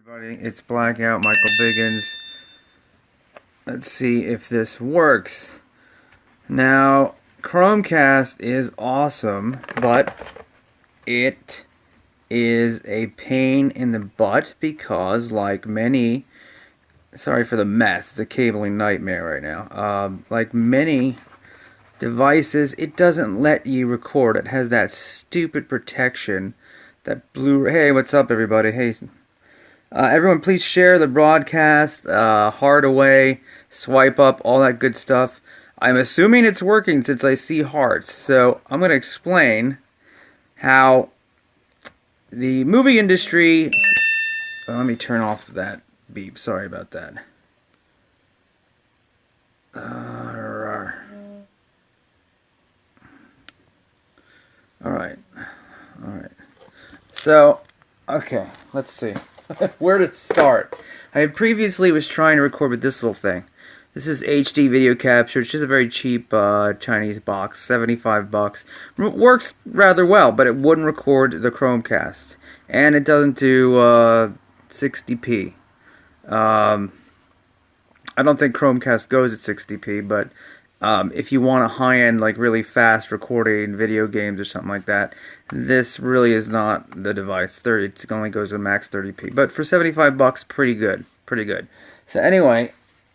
Everybody, it's Blackout, Michael Biggins. Let's see if this works. Now, Chromecast is awesome, but it is a pain in the butt because, like many, sorry for the mess, it's a cabling nightmare right now. Like many devices, it doesn't let you record. It has that stupid protection, that Blu-ray. Hey, what's up, everybody? Hey. Everyone, please share the broadcast, heart away, swipe up, all that good stuff. I'm assuming it's working since I see hearts. So I'm going to explain how the movie industry... let me turn off that beep. Sorry about that. Alright. So, okay, let's see. Where to start? I previously was trying to record with this little thing. This is HD video capture. It's just a very cheap Chinese box, 75 bucks. Works rather well, but it wouldn't record the Chromecast, and it doesn't do 60p. I don't think Chromecast goes at 60p, but if you want a high-end, like really fast recording video games or something like that, this really is not the device. It only goes to max 30p, but for 75 bucks, pretty good. So anyway,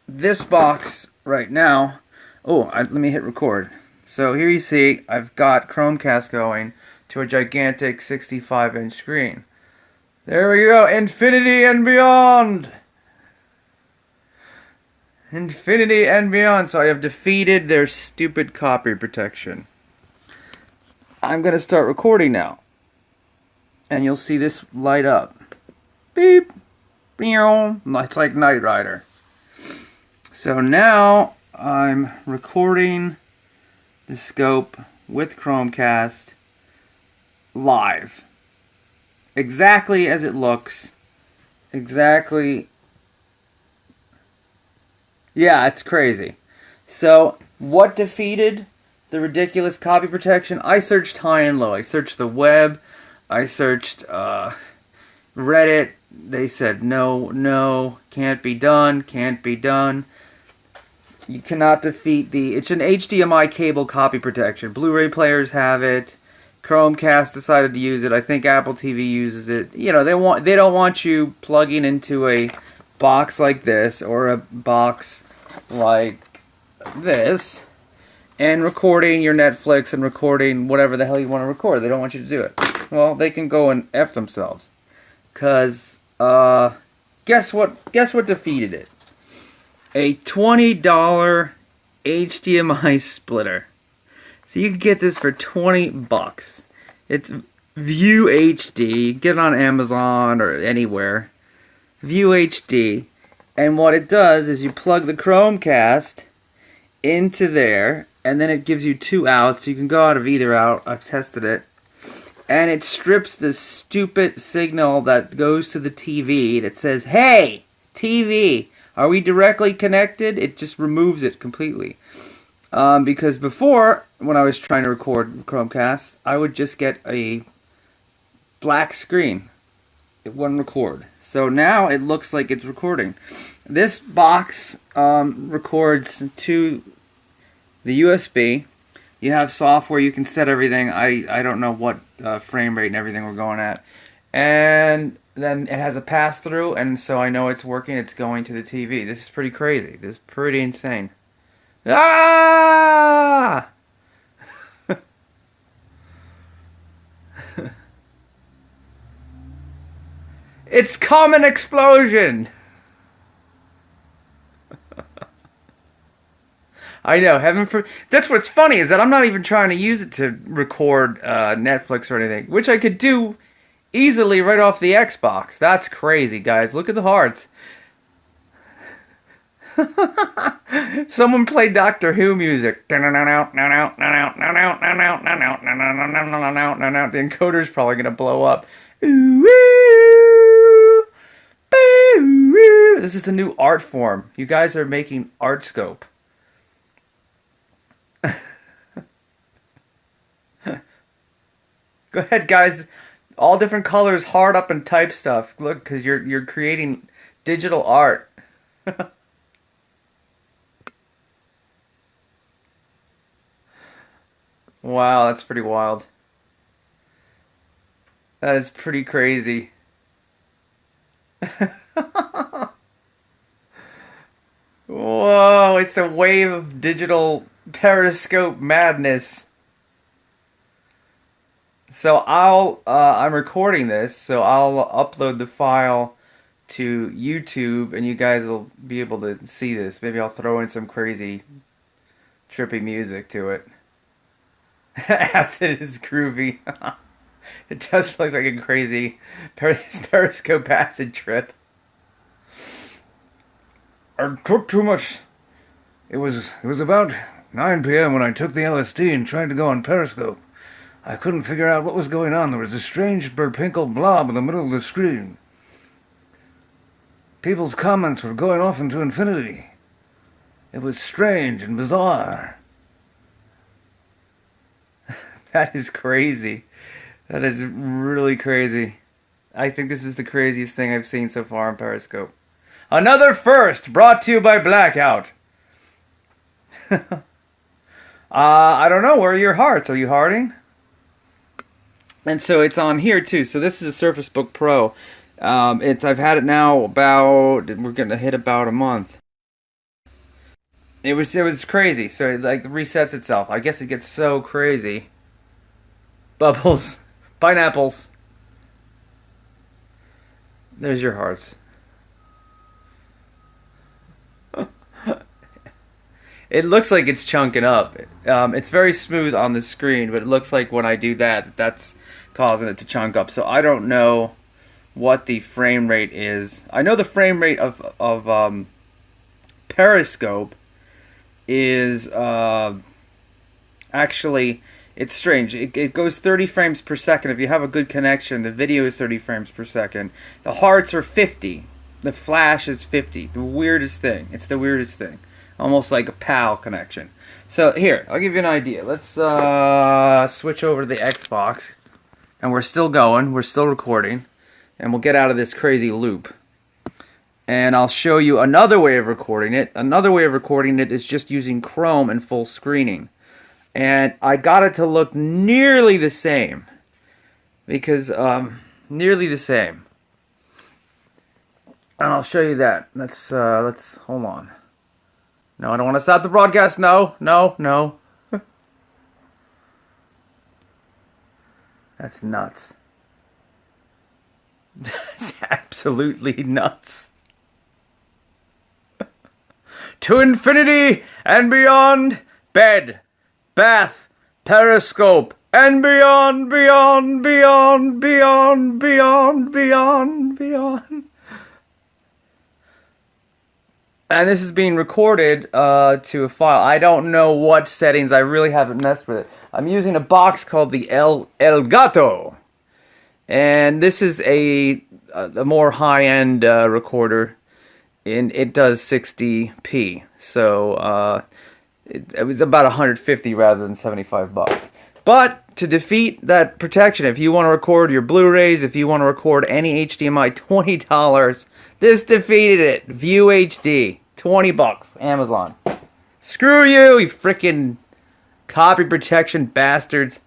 this box right now. Let me hit record. So here you see I've got Chromecast going to a gigantic 65-inch screen. There we go, infinity and beyond. Infinity and beyond. So I have defeated their stupid copy protection. I'm going to start recording now. And you'll see this light up. Beep. It's like Knight Rider. So now I'm recording the scope with Chromecast live. Exactly as it looks. Exactly. Yeah, it's crazy. So, what defeated the ridiculous copy protection? I searched high and low. I searched the web. I searched Reddit. They said, no, can't be done. You cannot defeat it's an HDMI cable copy protection. Blu-ray players have it. Chromecast decided to use it. I think Apple TV uses it. You know, they don't want you plugging into a box like this or a box like this and recording your Netflix and recording whatever the hell you want to record. They don't want you to do it. Well, they can go and F themselves. Because, guess what defeated it? A $20 HDMI splitter. So you can get this for 20 bucks. It's View HD. Get it on Amazon or anywhere. View HD. And what it does is you plug the Chromecast into there, and then it gives you two outs. You can go out of either out. I've tested it. And it strips the stupid signal that goes to the TV that says, "Hey, TV, are we directly connected?" It just removes it completely. Because before, when I was trying to record Chromecast, I would just get a black screen. It wouldn't record. So now it looks like it's recording. This box records to the USB. You have software. You can set everything. I don't know what frame rate and everything we're going at. And then it has a pass-through, and so I know it's working. It's going to the TV. This is pretty crazy. This is pretty insane. Ah! It's common explosion! I know, that's what's funny, is that I'm not even trying to use it to record Netflix or anything, which I could do easily right off the Xbox. That's crazy, guys. Look at the hearts. Someone play Doctor Who music. The encoder's probably going to blow up. This is a new art form. You guys are making Artscope. Go ahead, guys. all different colors, hard up and type stuff. Look, because you're creating digital art. Wow, that's pretty wild. That is pretty crazy. Whoa, it's the wave of digital Periscope madness. So I'm recording this, so I'll upload the file to YouTube, and you guys will be able to see this. Maybe I'll throw in some crazy, trippy music to it. Acid is groovy. It does look like a crazy Periscope acid trip. I took too much. It was about 9 p.m. when I took the LSD and tried to go on Periscope. I couldn't figure out what was going on. There was a strange purple blob in the middle of the screen. People's comments were going off into infinity. It was strange and bizarre. That is crazy. That is really crazy. I think this is the craziest thing I've seen so far on Periscope. Another first brought to you by Blackout. I don't know. Where are your hearts? Are you hearting? And so it's on here too. So this is a Surface Book Pro. I've had it now we're gonna hit about a month. It was crazy. So it like resets itself. I guess it gets so crazy. Bubbles, pineapples. There's your hearts. It looks like it's chunking up. It's very smooth on the screen, but it looks like when I do that, that's causing it to chunk up. So I don't know what the frame rate is. I know the frame rate of Periscope is actually, it's strange. It goes 30 frames per second. If you have a good connection, the video is 30 frames per second. The hearts are 50. The flash is 50. The weirdest thing. It's the weirdest thing. Almost like a PAL connection. So here, I'll give you an idea. Let's switch over to the Xbox. And we're still going. We're still recording. And we'll get out of this crazy loop. And I'll show you another way of recording it. Another way of recording it is just using Chrome and full screening. And I got it to look nearly the same. Because, nearly the same. And I'll show you that. Let's hold on. No, I don't want to stop the broadcast. No. That's nuts. That's absolutely nuts. To infinity and beyond, bed, bath, Periscope, and beyond. And this is being recorded to a file. I don't know what settings. I really haven't messed with it. I'm using a box called the El Gato. And this is a more high-end recorder. And it does 60p. So it was about 150 rather than 75 bucks. But to defeat that protection, if you want to record your Blu-rays, if you want to record any HDMI, $20. This defeated it. View HD. 20 bucks. Amazon. Screw you, you freaking copy protection bastards.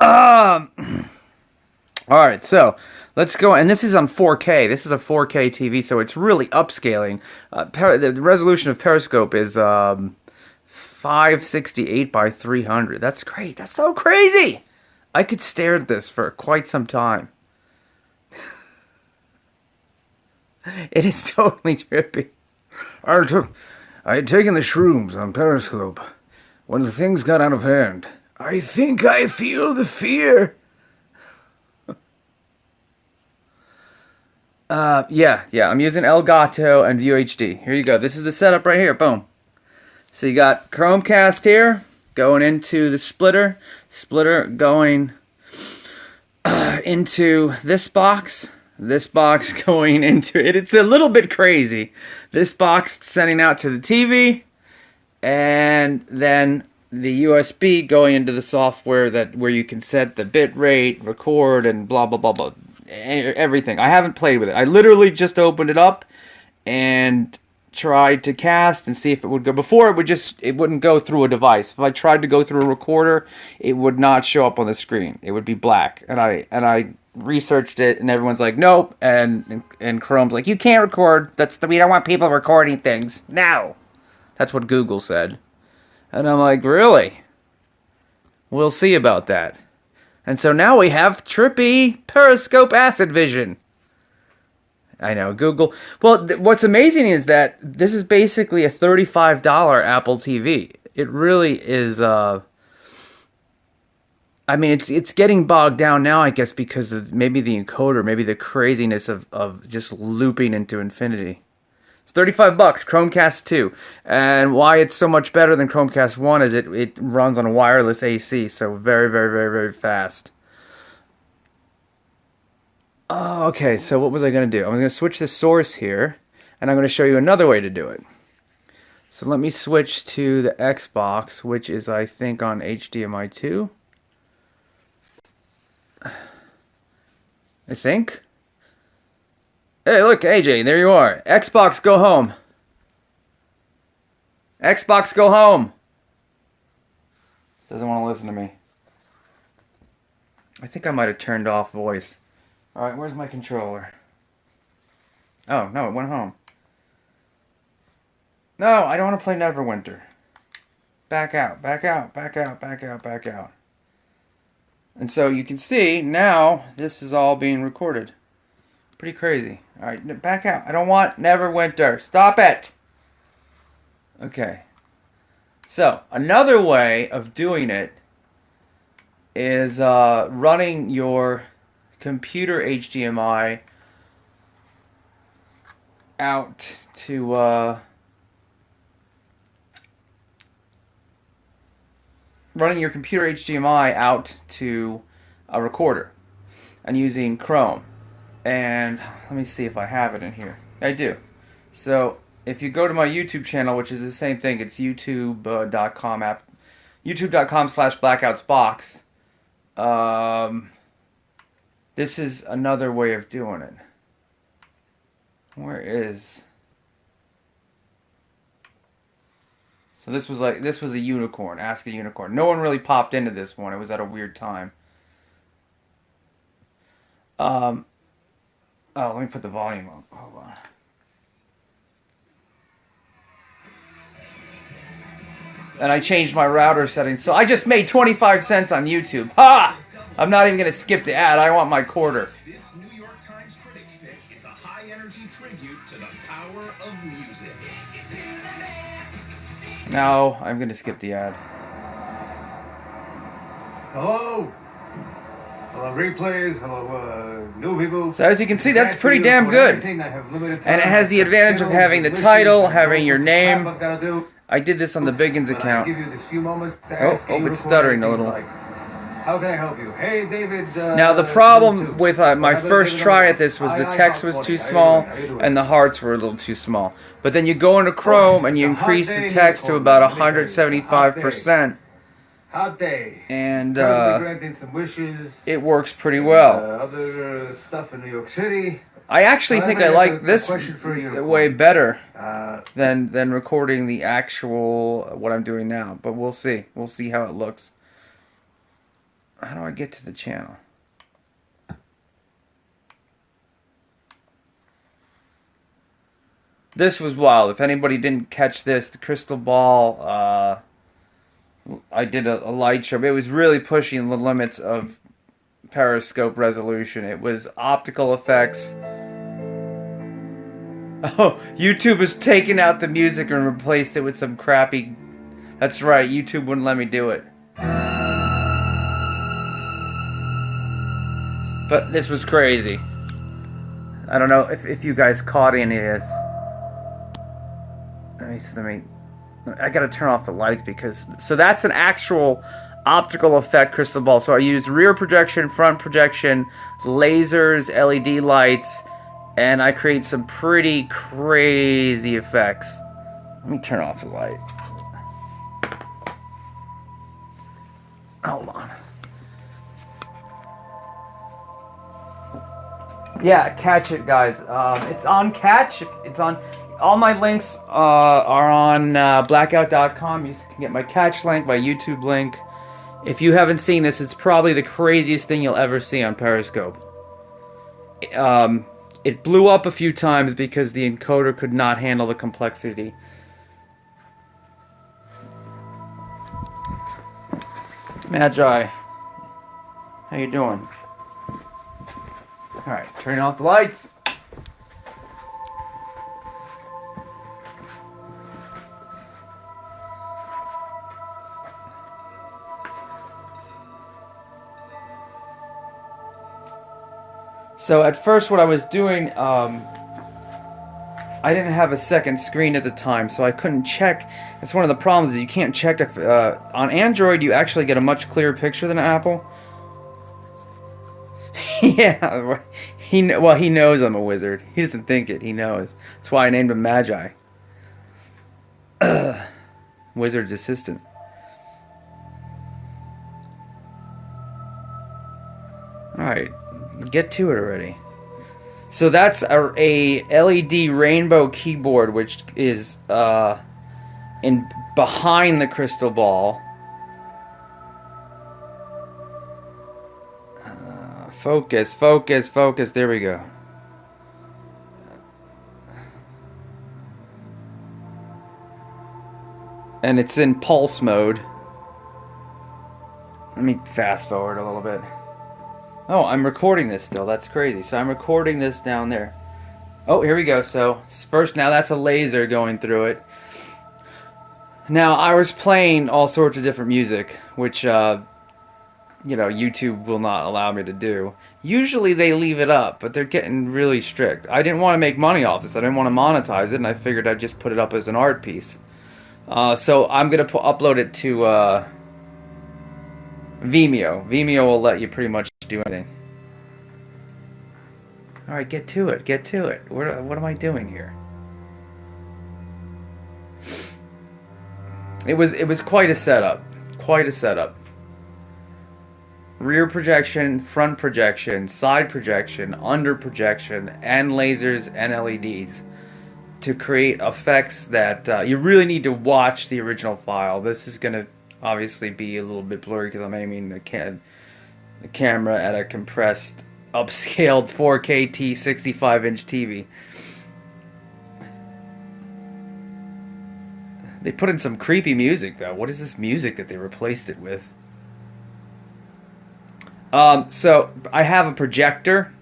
Alright, so let's go. And this is on 4K. This is a 4K TV, so it's really upscaling. The resolution of Periscope is 568 by 300. That's great. That's so crazy. I could stare at this for quite some time. It is totally trippy. I had taken the shrooms on Periscope when the things got out of hand. I think I feel the fear. Yeah, I'm using Elgato and View HD. Here you go. This is the setup right here. Boom. So you got Chromecast here going into the splitter. Splitter going into this box. This box going into it. It's a little bit crazy. This box sending out to the TV. And then the USB going into the software where you can set the bit rate, record, and blah blah blah blah, everything. I haven't played with it. I literally just opened it up and tried to cast and see if it would go. Before it wouldn't go through a device. If I tried to go through a recorder, it would not show up on the screen. It would be black. And I researched it, and everyone's like, nope. And Chrome's like, you can't record. We don't want people recording things. No. That's what Google said. And I'm like, really? We'll see about that. And so now we have trippy Periscope acid vision. I know, Google. Well, what's amazing is that this is basically a $35 Apple TV. It really is. I mean, it's getting bogged down now, I guess, because of maybe the encoder, maybe the craziness of just looping into infinity. It's $35, Chromecast 2. And why it's so much better than Chromecast 1 is it runs on wireless AC, so very, very, very, very fast. Oh, okay, so what was I going to do? I'm going to switch the source here, and I'm going to show you another way to do it. So let me switch to the Xbox, which is, I think, on HDMI 2. I think. Hey, look, AJ, there you are. Xbox, go home. Xbox, go home. Doesn't want to listen to me. I think I might have turned off voice. Alright, where's my controller? Oh, no, it went home. No, I don't want to play Neverwinter. Back out, back out, back out, back out, back out. And so you can see, now, this is all being recorded. Pretty crazy. Alright, back out. I don't want Neverwinter. Stop it! Okay. So, another way of doing it is running your computer HDMI out to running your computer HDMI out to a recorder and using Chrome. And let me see if I have it in here. I do. So if you go to my YouTube channel, which is the same thing, it's youtube.com youtube.com/blackoutsbox. This is another way of doing it. Where is? So this was a unicorn. Ask a unicorn. No one really popped into this one. It was at a weird time. Oh, let me put the volume up. Hold on. And I changed my router settings, so I just made 25 cents on YouTube. Ha! I'm not even going to skip the ad. I want my quarter. This New York Times Critics Pick is a high-energy tribute to the power of music. No, I'm going to skip the ad. Hello. Hello, replays. Hello, new people. So as you can see, that's pretty damn good. And it has the advantage of having the title, having your name. I did this on the Biggins account. Oh, it's stuttering a little. How can I help you? Hey, David. Now the problem with my first try at this was the text was too small and the hearts were a little too small. But then you go into Chrome and you increase the text to about 175%. Hot day. And granting some wishes. It works pretty well. Other stuff in New York City. I actually think I like this way better than recording the actual what I'm doing now. But we'll see. We'll see how it looks. How do I get to the channel? This was wild. If anybody didn't catch this, the crystal ball, I did a light show. It was really pushing the limits of Periscope resolution. It was optical effects. Oh, YouTube has taken out the music and replaced it with some crappy... That's right, YouTube wouldn't let me do it. But this was crazy. I don't know if you guys caught any of this. Let me... I gotta turn off the lights because... So that's an actual optical effect crystal ball. So I used rear projection, front projection, lasers, LED lights, and I create some pretty crazy effects. Let me turn off the light. Hold on. Yeah, catch it, guys. It's on Catch. It's on. All my links are on blackout.com. You can get my Catch link, my YouTube link. If you haven't seen this, it's probably the craziest thing you'll ever see on Periscope. It blew up a few times because the encoder could not handle the complexity. Magi, how you doing? Alright, turning off the lights. So at first what I was doing, I didn't have a second screen at the time, so I couldn't check. That's one of the problems, is you can't check if, on Android you actually get a much clearer picture than Apple. Yeah, he knows I'm a wizard. He doesn't think it, he knows. That's why I named him Magi. Wizard's assistant. Alright, get to it already. So that's a LED rainbow keyboard, which is in behind the crystal ball. Focus, focus, focus. There we go. And it's in pulse mode. Let me fast forward a little bit. Oh, I'm recording this still. That's crazy. So I'm recording this down there. Oh, here we go. So first, now that's a laser going through it. Now, I was playing all sorts of different music, which, you know, YouTube will not allow me to do. Usually they leave it up, but they're getting really strict. I didn't want to make money off this. I didn't want to monetize it, and I figured I'd just put it up as an art piece. So I'm going to upload it to Vimeo. Vimeo will let you pretty much do anything. Alright, get to it. Get to it. What am I doing here? It was quite a setup. Quite a setup. Rear projection, front projection, side projection, under projection, and lasers and LEDs to create effects that you really need to watch the original file. This is going to obviously be a little bit blurry because I'm aiming the camera at a compressed, upscaled 4K 65-inch TV. They put in some creepy music, though. What is this music that they replaced it with? So I have a projector,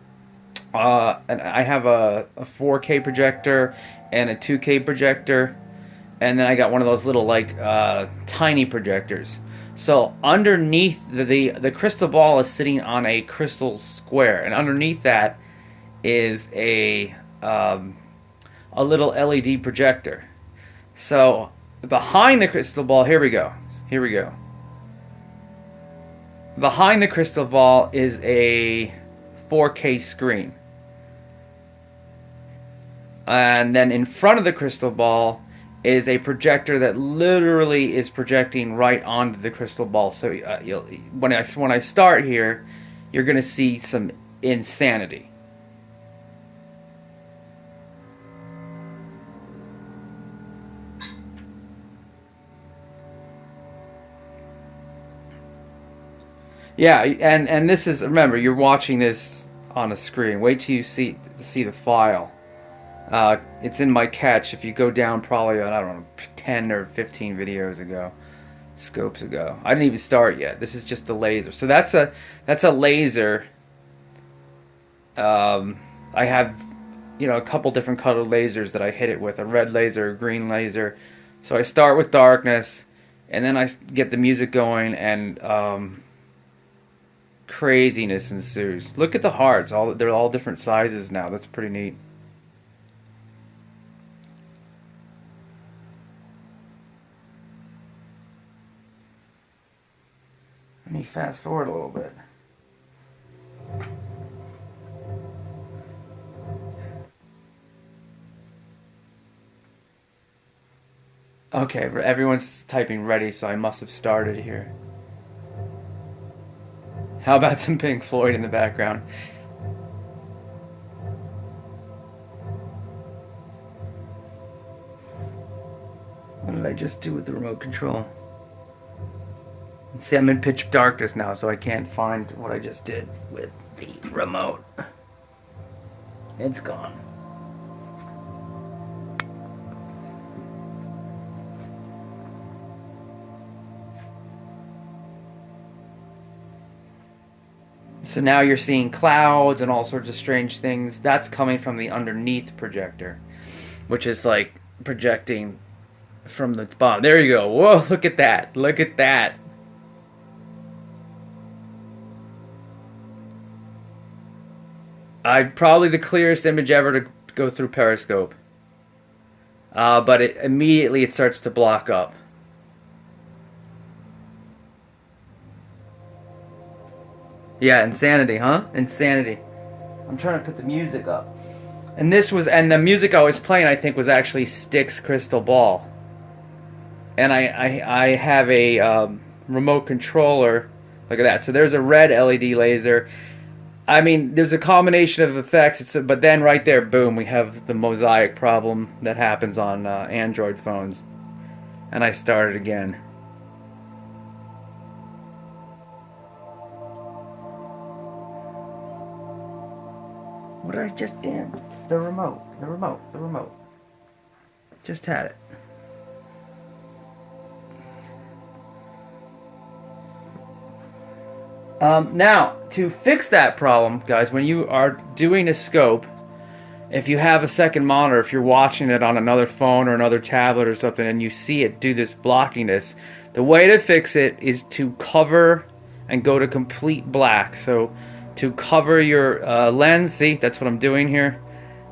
and I have a 4K projector and a 2K projector, and then I got one of those little like tiny projectors. So underneath the crystal ball is sitting on a crystal square, and underneath that is a little LED projector. So behind the crystal ball, here we go. Here we go. Behind the crystal ball is a 4K screen. And then in front of the crystal ball is a projector that literally is projecting right onto the crystal ball. So when I start here, you're going to see some insanity. Yeah, and this is, remember, you're watching this on a screen. Wait till you see the file. It's in my catch. If you go down probably, I don't know, 10 or 15 videos ago, scopes ago. I didn't even start yet. This is just the laser. So that's a laser. I have, you know, a couple different colored lasers that I hit it with, a red laser, a green laser. So I start with darkness, and then I get the music going, and craziness ensues. Look at the hearts. They're all different sizes now. That's pretty neat. Let me fast forward a little bit. Okay, everyone's typing ready, so I must have started here. How about some Pink Floyd in the background? What did I just do with the remote control? See, I'm in pitch darkness now, so I can't find what I just did with the remote. It's gone. So now you're seeing clouds and all sorts of strange things. That's coming from the underneath projector, which is like projecting from the bottom. There you go. Whoa, look at that. Look at that. Probably the clearest image ever to go through Periscope. But immediately it starts to block up. Yeah, insanity, huh? Insanity. I'm trying to put the music up. And the music I was playing, I think, was actually Styx Crystal Ball. And I have a remote controller. Look at that. So there's a red LED laser. I mean, there's a combination of effects, but then right there, boom, we have the mosaic problem that happens on Android phones. And I started again. What did I just do? The remote. Just had it. Now, to fix that problem, guys, when you are doing a scope, if you have a second monitor, if you're watching it on another phone or another tablet or something, and you see it do this blockiness, the way to fix it is to cover and go to complete black. So, to cover your lens, see, that's what I'm doing here.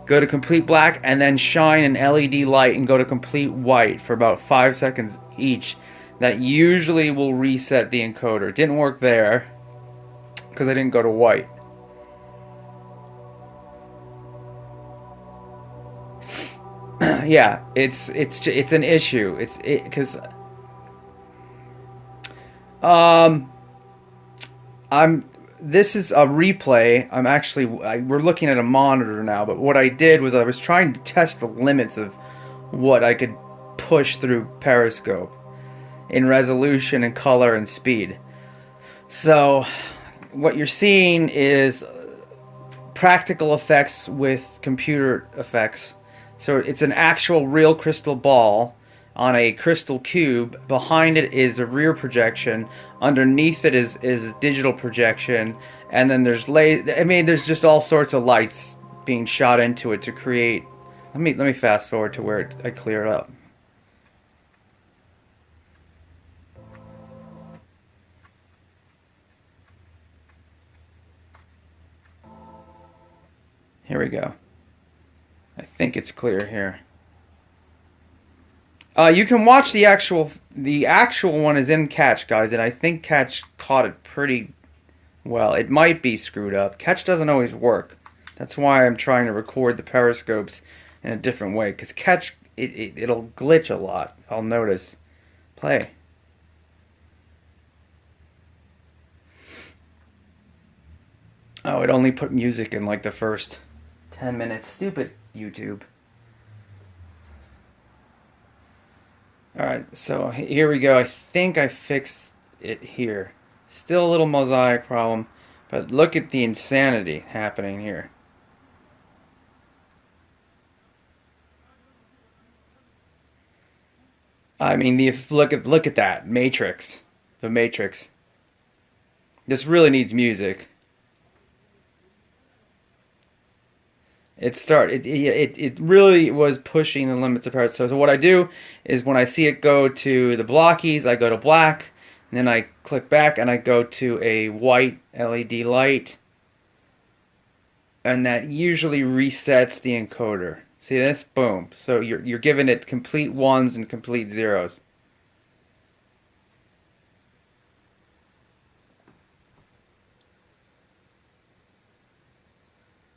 Go to complete black and then shine an LED light and go to complete white for about 5 seconds each. That usually will reset the encoder. It didn't work there because I didn't go to white. Yeah, it's an issue. Because this is a replay. We're looking at a monitor now, but what I did was I was trying to test the limits of what I could push through Periscope in resolution and color and speed. So what you're seeing is practical effects with computer effects. So it's an actual real crystal ball on a crystal cube. Behind it is a rear projection. Underneath it is digital projection, and then there's there's just all sorts of lights being shot into it to create. Let me fast forward to where I clear it up. Here we go. I think it's clear here. You can watch the actual one is in Catch, guys, and I think Catch caught it pretty well. It might be screwed up. Catch doesn't always work. That's why I'm trying to record the periscopes in a different way, because Catch it'll glitch a lot. I'll notice. Play. Oh, it only put music in like the first 10 minutes. Stupid YouTube. Alright, so here we go. I think I fixed it here. Still a little mosaic problem, but look at the insanity happening here. I mean, look at that Matrix, the Matrix. This really needs music. It really was pushing the limits of Periscope. So what I do is when I see it go to the blockies, I go to black, and then I click back and I go to a white LED light, and that usually resets the encoder. See this? Boom. So you're giving it complete ones and complete zeros.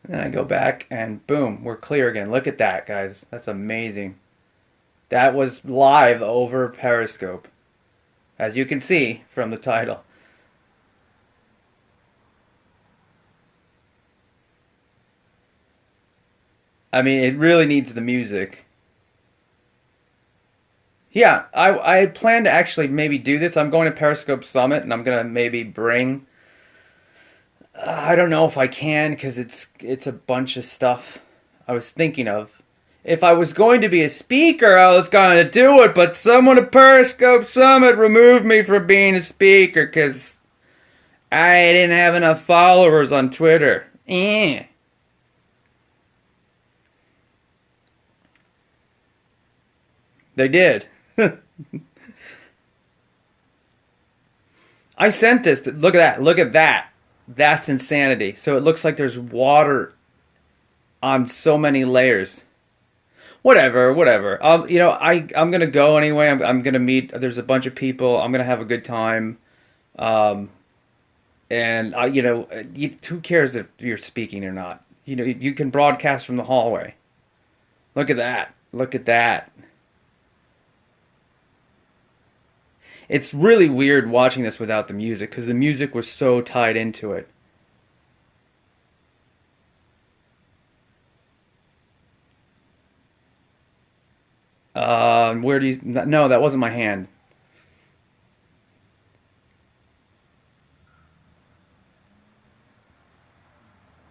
Then I go back and boom, we're clear again. Look at that, guys. That's amazing. That was live over Periscope, as you can see from the title. I mean, it really needs the music. Yeah, I plan to actually maybe do this. I'm going to Periscope Summit, and I'm gonna maybe bring. I don't know if I can because it's a bunch of stuff I was thinking of. If I was going to be a speaker, I was going to do it, but someone at Periscope Summit removed me from being a speaker because I didn't have enough followers on Twitter. Eh. They did. I sent this. Look at that. Look at that. That's insanity. So it looks like there's water on so many layers. Whatever, whatever. I'm gonna go anyway. I'm gonna meet. There's a bunch of people. I'm gonna have a good time. Um, and who cares if you're speaking or not? You can broadcast from the hallway. Look at that. Look at that. It's really weird watching this without the music because the music was so tied into it. Where do you? No, that wasn't my hand.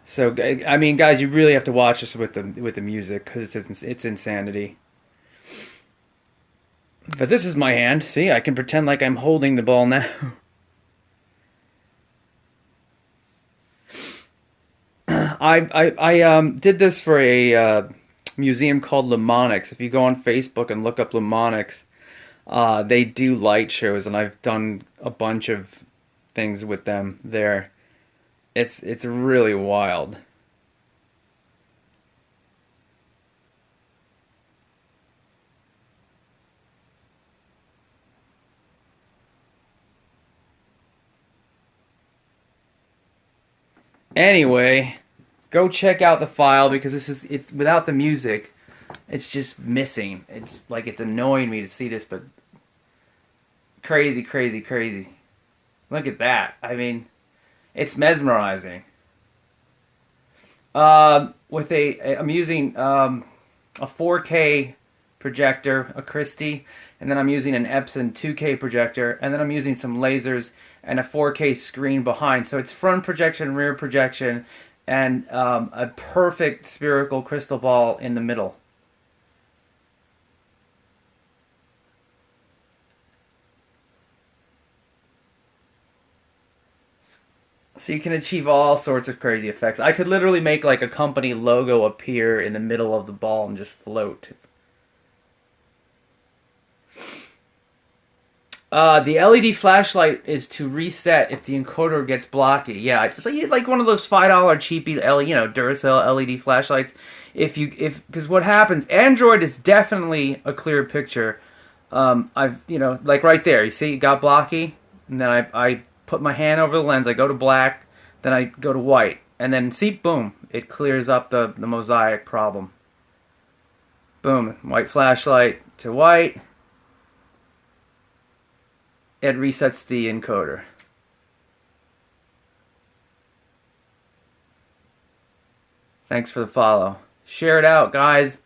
So I mean, guys, you really have to watch this with the music because it's insanity. But this is my hand. See, I can pretend like I'm holding the ball now. I did this for a museum called Lemonics. If you go on Facebook and look up Lemonics, they do light shows, and I've done a bunch of things with them there. It's really wild. Anyway, go check out the file because it's without the music. It's just missing. It's like it's annoying me to see this, but crazy, crazy, crazy. Look at that. I mean, it's mesmerizing. I'm using a 4K projector, a Christie, and then I'm using an Epson 2K projector, and then I'm using some lasers and a 4K screen behind. So it's front projection, rear projection, and a perfect spherical crystal ball in the middle. So you can achieve all sorts of crazy effects. I could literally make like a company logo appear in the middle of the ball and just float. The LED flashlight is to reset if the encoder gets blocky. Yeah, it's like one of those $5 cheapy Duracell LED flashlights. Because what happens, Android is definitely a clear picture. Like right there, you see it got blocky, and then I put my hand over the lens, I go to black, then I go to white, and then see, boom, it clears up the mosaic problem. Boom, white flashlight to white. It resets the encoder. Thanks for the follow. Share it out, guys.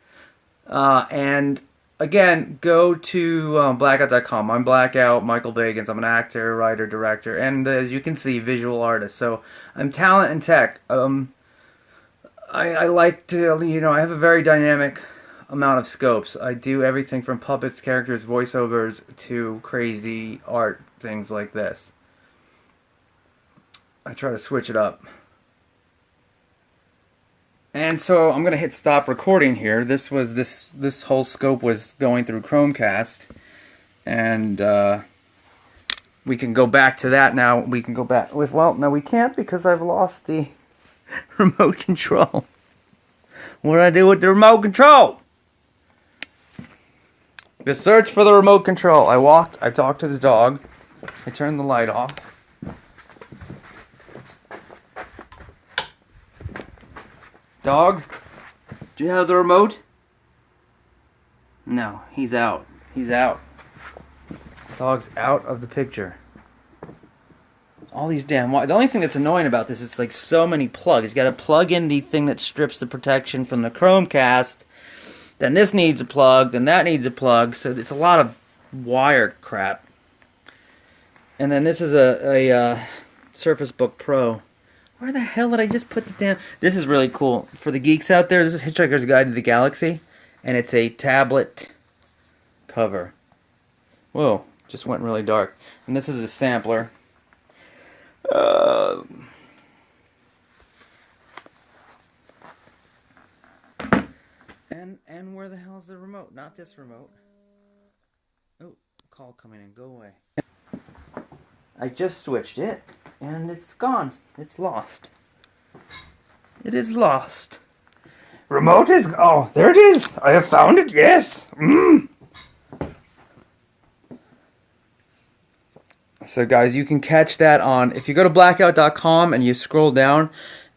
And again, go to blackout.com. I'm Blackout, Michael Biggins. I'm an actor, writer, director, and as you can see, visual artist. So I'm talent and tech. I like to, I have a very dynamic amount of scopes. I do everything from puppets, characters, voiceovers to crazy art, things like this. I try to switch it up. And so I'm gonna hit stop recording here. This whole scope was going through Chromecast, and we can go back to that now. We can go back with no, we can't because I've lost the remote control. What do I do with the remote control? The search for the remote control. I talked to the dog. I turned the light off. Dog, do you have the remote? No, he's out. He's out. Dog's out of the picture. All these damn wires. The only thing that's annoying about this is like so many plugs. You got to plug in the thing that strips the protection from the Chromecast. Then this needs a plug. Then that needs a plug. So it's a lot of wire crap. And then this is a Surface Book Pro. Where the hell did I just put the damn... This is really cool. For the geeks out there, this is Hitchhiker's Guide to the Galaxy. And it's a tablet cover. Whoa, just went really dark. And this is a sampler. And where the hell's the remote? Not this remote. Oh, call coming in. Go away. I just switched it, and it's gone. It's lost. It is lost. Remote is... Oh, there it is. I have found it. Yes. So, guys, you can catch that on... If you go to blackout.com and you scroll down,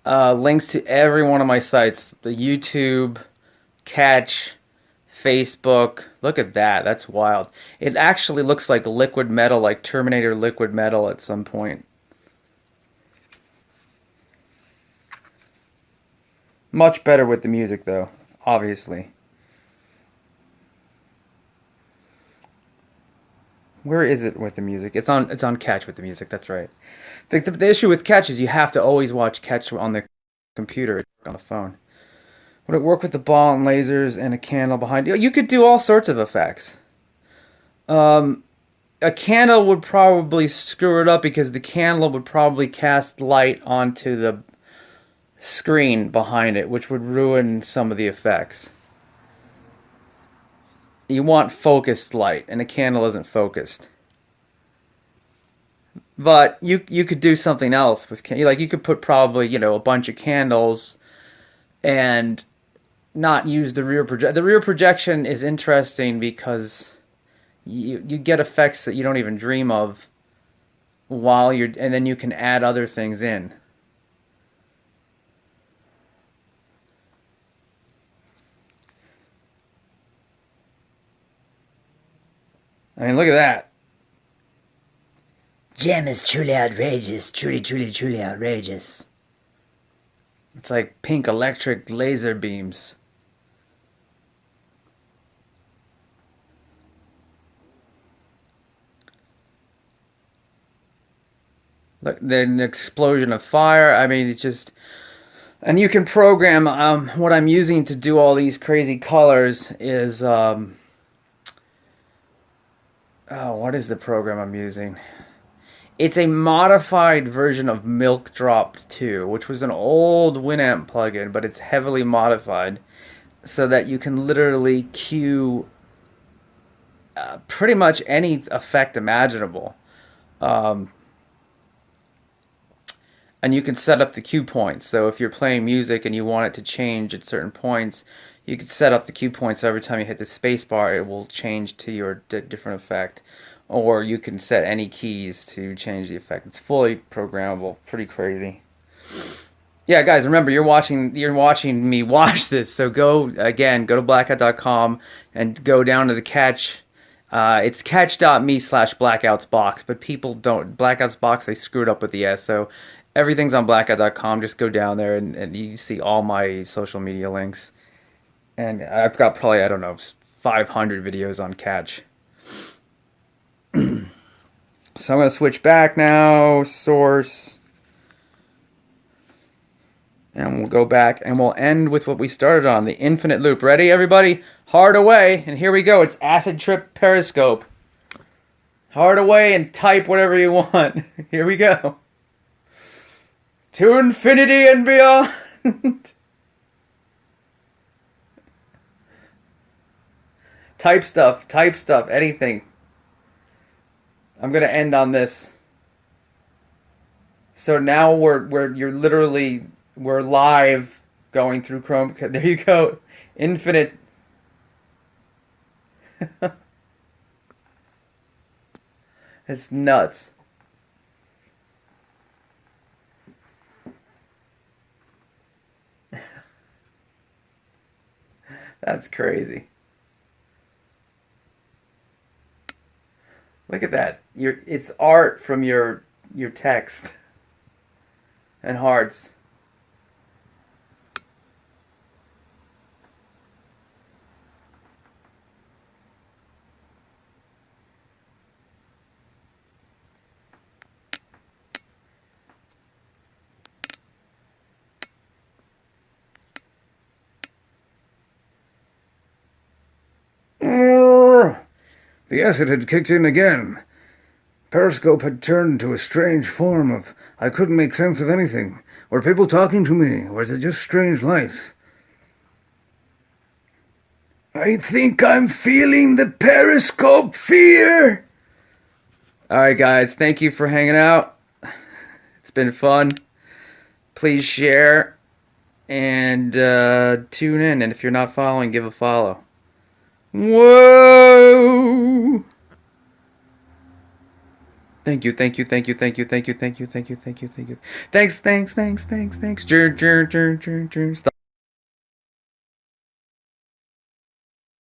links to every one of my sites. The YouTube, Catch, Facebook. Look at that. That's wild. It actually looks like liquid metal, like Terminator liquid metal at some point. Much better with the music, though, obviously. Where is it with the music? It's on Catch with the music. That's right. The issue with Catch is you have to always watch Catch on the computer, on the phone. Would it work with the ball and lasers and a candle behind you? You could do all sorts of effects. A candle would probably screw it up because the candle would probably cast light onto the screen behind it, which would ruin some of the effects. You want focused light, and a candle isn't focused. But you could do something else with like you could put probably a bunch of candles and not use the rear project. The rear projection is interesting because you get effects that you don't even dream of while you're, and then you can add other things in. I mean, look at that. Gem is truly outrageous. Truly, truly, truly outrageous. It's like pink electric laser beams. Look, then an explosion of fire. I mean, it's just... And you can program... what I'm using to do all these crazy colors is... Oh, what is the program I'm using? It's a modified version of Milk Drop 2, which was an old Winamp plugin, but it's heavily modified so that you can literally cue pretty much any effect imaginable. And you can set up the cue points. So if you're playing music and you want it to change at certain points, you can set up the cue points so every time you hit the space bar, it will change to your different effect. Or you can set any keys to change the effect. It's fully programmable. Pretty crazy. Yeah, guys, remember, you're watching me watch this. So go to blackout.com and go down to the Catch. It's catch.me/blackoutsbox, but people don't. Blackouts box, they screwed up with the S. So everything's on blackout.com. Just go down there and you see all my social media links. And I've got probably, I don't know, 500 videos on Catch. So I'm going to switch back now, source. And we'll go back and we'll end with what we started on, the infinite loop. Ready, everybody? Hard away. And here we go. It's Acid Trip Periscope. Hard away and type whatever you want. Here we go. To infinity and beyond. Type stuff, anything. I'm gonna end on this. So now we're live going through Chrome. There you go, infinite. It's nuts. That's crazy. Look at that. It's art from your your text and hearts. The acid had kicked in again. Periscope had turned to a strange form of I couldn't make sense of anything. Were people talking to me, or is it just strange life? I think I'm feeling the Periscope fear! Alright guys, thank you for hanging out. It's been fun. Please share and tune in, and if you're not following, give a follow. Whoa! Thank you. Thanks. Stop.